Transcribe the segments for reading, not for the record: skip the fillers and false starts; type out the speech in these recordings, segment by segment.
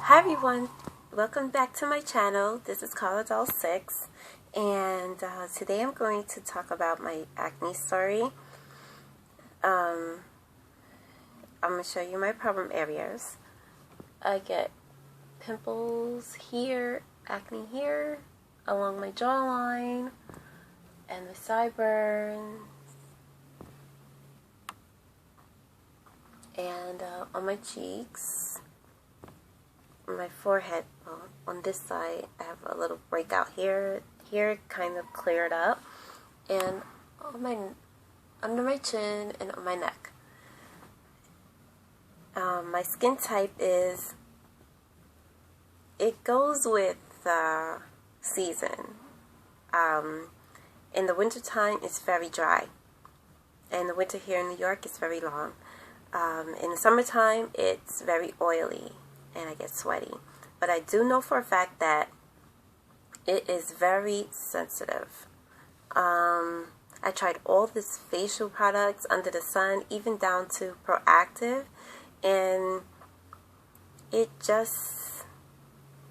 Hi everyone, welcome back to my channel. This is Doll6, and today I'm going to talk about my acne story. I'm going to show you my problem areas. I get pimples here, acne here, along my jawline, and the sideburns, and on my cheeks. My forehead, on this side, I have a little breakout here. Here it kind of cleared up, and on under my chin and on my neck. My skin type is, it goes with season. In the wintertime, it's very dry, and the winter here in New York is very long. In the summertime, it's very oily, and I get sweaty. But I do know for a fact that it is very sensitive. I tried all these facial products under the sun, even down to Proactive, and it just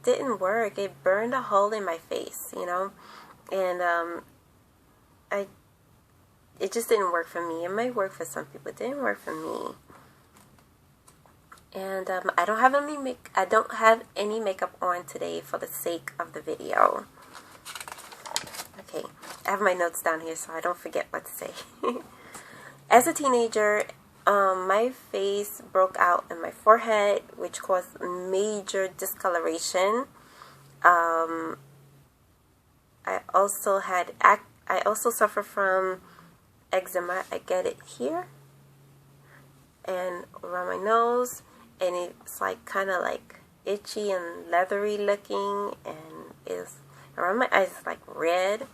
didn't work. It burned a hole in my face, you know, and it just didn't work for me. It might work for some people, it didn't work for me. And I don't have any makeup on today for the sake of the video. Okay, I have my notes down here so I don't forget what to say. As a teenager, my face broke out in my forehead, which caused major discoloration. I also suffer from eczema. I get it here and around my nose. And it's like kind of like itchy and leathery looking, and is around my eyes, it's like red.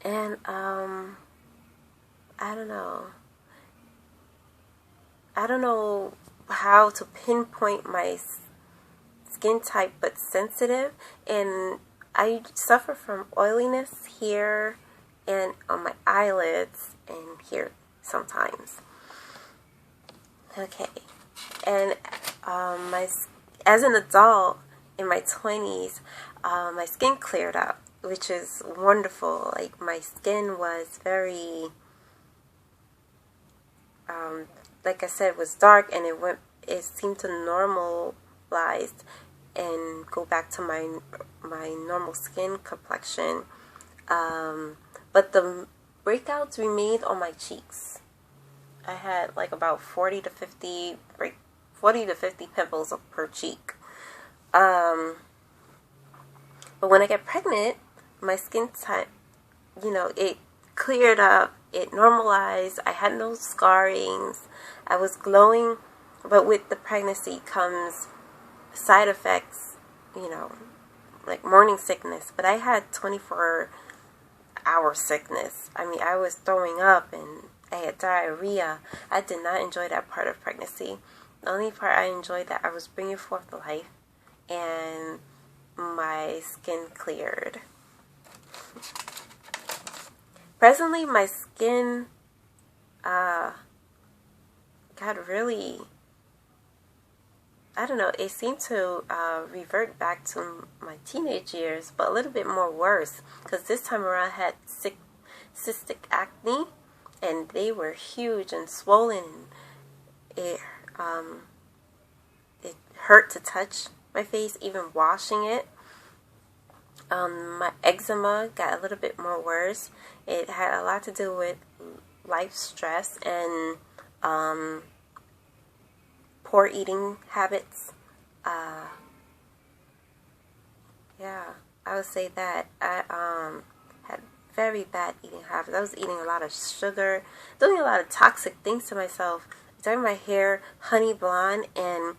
And I don't know how to pinpoint my skin type, but sensitive, and I suffer from oiliness here and on my eyelids and here sometimes. Okay. And as an adult in my 20s, my skin cleared up, which is wonderful. Like, my skin was very, like I said, was dark, and it seemed to normalize and go back to my normal skin complexion. But the breakouts remained on my cheeks. I had like about 40 to 50 pimples per cheek. But when I get pregnant, my skin type, you know, it cleared up, it normalized. I had no scarrings. I was glowing, but with the pregnancy comes side effects, you know, like morning sickness. But I had 24-hour sickness. I mean, I was throwing up and I had diarrhea. I did not enjoy that part of pregnancy. The only part I enjoyed, that I was bringing forth life and my skin cleared. Presently, my skin got really, I don't know, it seemed to revert back to my teenage years, but a little bit more worse, because this time around I had cystic acne, and they were huge and swollen. It hurt to touch my face, even washing it. My eczema got a little bit more worse. It had a lot to do with life stress and poor eating habits. Yeah, I would say that I had very bad eating habits. I was eating a lot of sugar, doing a lot of toxic things to myself. Dying my hair honey blonde, and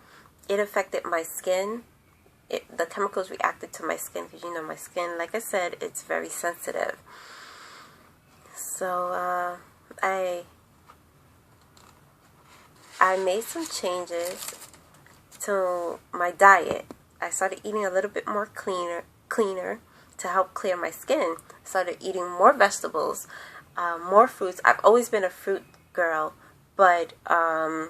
it affected my skin. The chemicals reacted to my skin, because you know my skin, like I said, it's very sensitive. So I made some changes to my diet. I started eating a little bit more cleaner to help clear my skin. Started eating more vegetables, more fruits. I've always been a fruit girl, but I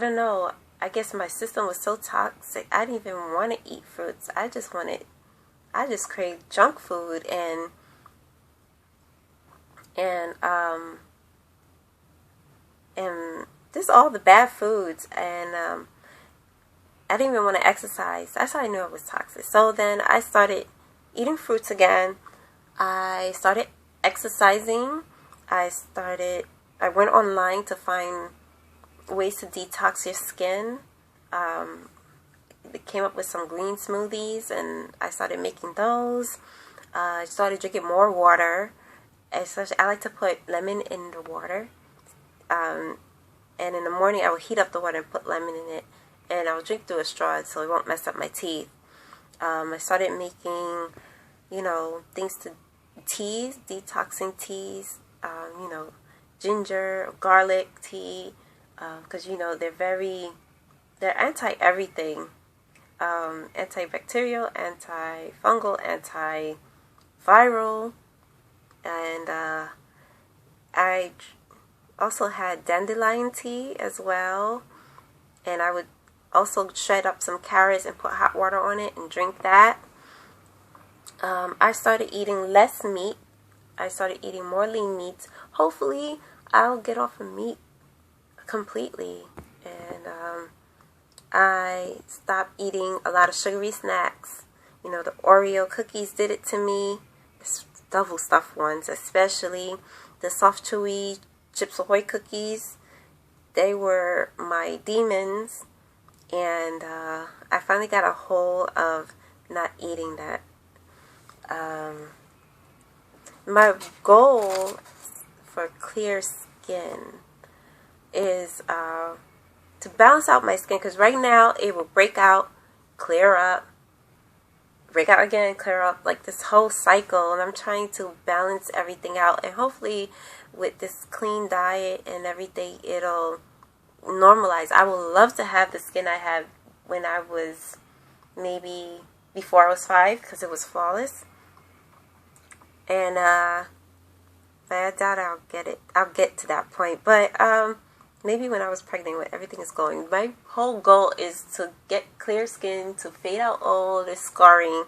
don't know. I guess my system was so toxic, I didn't even want to eat fruits. I just craved junk food and just all the bad foods, and I didn't even want to exercise. That's how I knew it was toxic. So then I started eating fruits again. I started exercising. I went online to find ways to detox your skin. Came up with some green smoothies, and I started making those. I started drinking more water. Especially, I like to put lemon in the water. And in the morning, I would heat up the water and put lemon in it. And I'll drink through a straw so it won't mess up my teeth. I started making, things to teas, detoxing teas, ginger, garlic tea, because, they're anti-everything, antibacterial, antifungal, antiviral, and I also had dandelion tea as well, and I would also shred up some carrots and put hot water on it and drink that. I started eating less meat. I started eating more lean meats. Hopefully, I'll get off of meat completely. And I stopped eating a lot of sugary snacks. The Oreo cookies did it to me. It's double stuffed ones, especially the soft chewy Chips Ahoy cookies. They were my demons. And I finally got a hold of not eating that. My goal for clear skin is to balance out my skin, because right now it will break out, clear up, break out again, clear up, like this whole cycle, and I'm trying to balance everything out, and hopefully with this clean diet and everything, it'll normalize. I would love to have the skin I had when I was maybe before I was 5, because it was flawless. And but I doubt I'll get to that point. But maybe when I was pregnant, when everything is going, my whole goal is to get clear skin, to fade out all this scarring,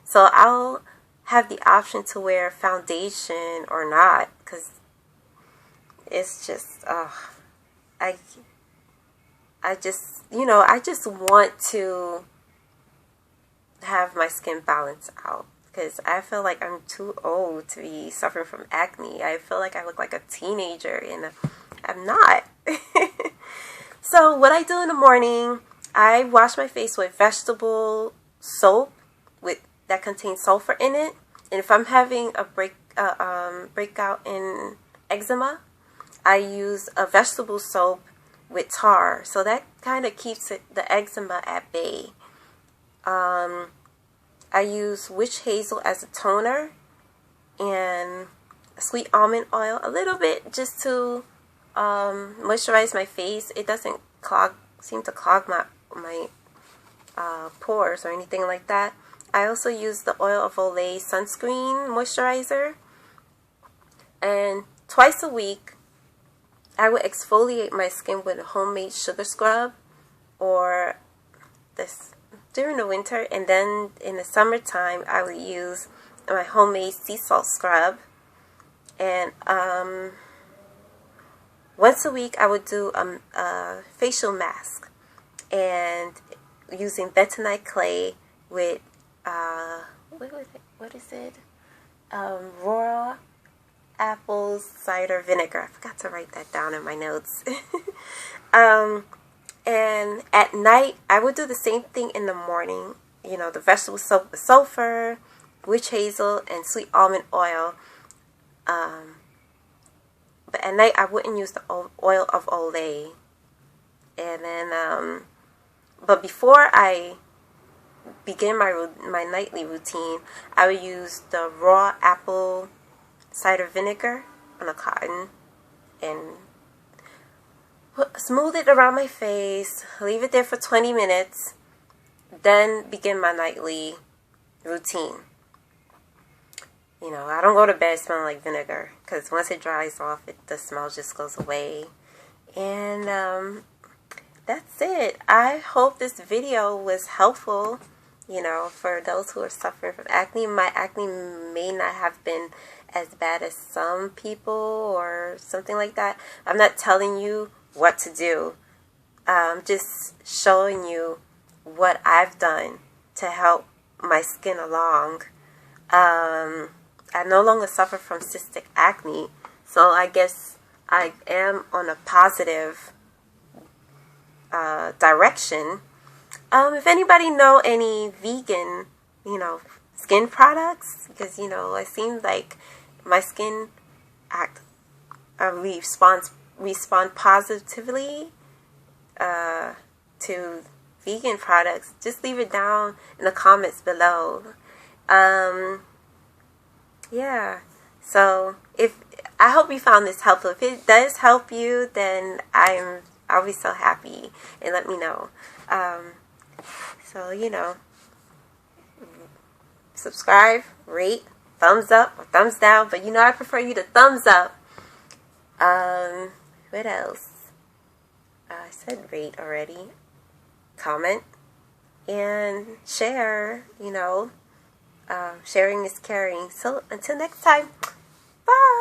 so I'll have the option to wear foundation or not, because it's just I just want to have my skin balanced out, because I feel like I'm too old to be suffering from acne. I feel like I look like a teenager, and I'm not. So what I do in the morning, I wash my face with vegetable soap that contains sulfur in it. And if I'm having a breakout in eczema, I use a vegetable soap with tar, so that kind of keeps the eczema at bay. I use witch hazel as a toner and sweet almond oil a little bit, just to moisturize my face. It doesn't seem to clog my pores or anything like that. I also use the oil of Olay sunscreen moisturizer, and twice a week I would exfoliate my skin with a homemade sugar scrub, or this during the winter, and then in the summertime I would use my homemade sea salt scrub. And once a week I would do a facial mask, and using bentonite clay with what is it? Raw apple cider vinegar. I forgot to write that down in my notes. And at night, I would do the same thing in the morning. The vegetable soap with sulfur, witch hazel, and sweet almond oil. But at night, I wouldn't use the oil of Olay. And then, but before I begin my nightly routine, I would use the raw apple cider vinegar on a cotton and smooth it around my face, leave it there for 20 minutes, then begin my nightly routine. I don't go to bed smelling like vinegar, because once it dries off, the smell just goes away. And that's it. I hope this video was helpful, you know, for those who are suffering from acne. My acne may not have been as bad as some people or something like that. I'm not telling you what to do. I'm just showing you what I've done to help my skin along. I no longer suffer from cystic acne, so I guess I am on a positive direction. If anybody know any vegan, you know, skin products, because, you know, it seems like my skin respond positively to vegan products, just leave it down in the comments below. Yeah, so I hope you found this helpful. If it does help you, then I'll be so happy, and let me know. So, you know, subscribe, rate, thumbs up or thumbs down, but you know I prefer you to thumbs up. What else? I said rate already. Comment and share, you know. Sharing is caring. So until next time, bye.